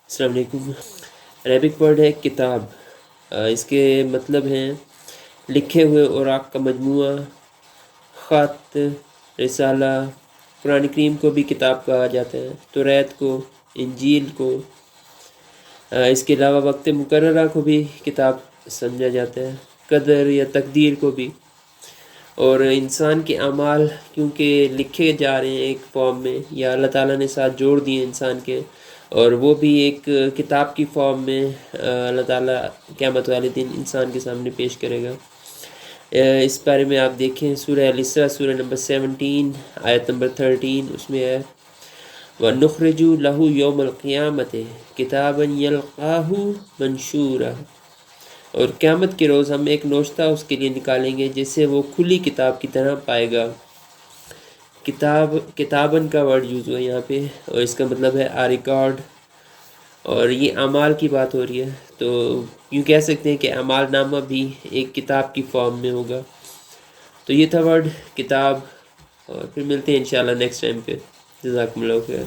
السلام علیکم۔ Arabic word ہے کتاب، اس کے مطلب ہیں لکھے ہوئے اوراق کا مجموعہ، خط، رسالہ۔ قرآن کریم کو بھی کتاب کہا جاتا ہے، توریت کو، انجیل کو۔ اس کے علاوہ وقت مقررہ کو بھی کتاب سمجھا جاتا ہے، قدر یا تقدیر کو بھی۔ اور انسان کے اعمال کیونکہ لکھے جا رہے ہیں ایک فارم میں، یا اللہ تعالیٰ نے ساتھ جوڑ دیے انسان کے، اور وہ بھی ایک کتاب کی فارم میں اللہ تعالیٰ قیامت والے دن انسان کے سامنے پیش کرے گا۔ اس بارے میں آپ دیکھیں سورہ الاسراء، سورہ نمبر 17 آیت نمبر 13، اس میں ہے وَنُخْرِجُ لَهُ يَوْمَ الْقِيَامَةِ كِتَابًا يَلْقَاهُ مَنْشُورًا، اور قیامت کے روز ہم ایک نوشتہ اس کے لیے نکالیں گے جسے وہ کھلی کتاب کی طرح پائے گا۔ کتابن کا ورڈ یوز ہوا یہاں پہ، اور اس کا مطلب ہے ریکارڈ، اور یہ اعمال کی بات ہو رہی ہے، تو یوں کہہ سکتے ہیں کہ اعمال نامہ بھی ایک کتاب کی فارم میں ہوگا۔ تو یہ تھا ورڈ کتاب، اور پھر ملتے ہیں انشاءاللہ نیکسٹ ٹائم پہ۔ جزاکم اللہ خیر۔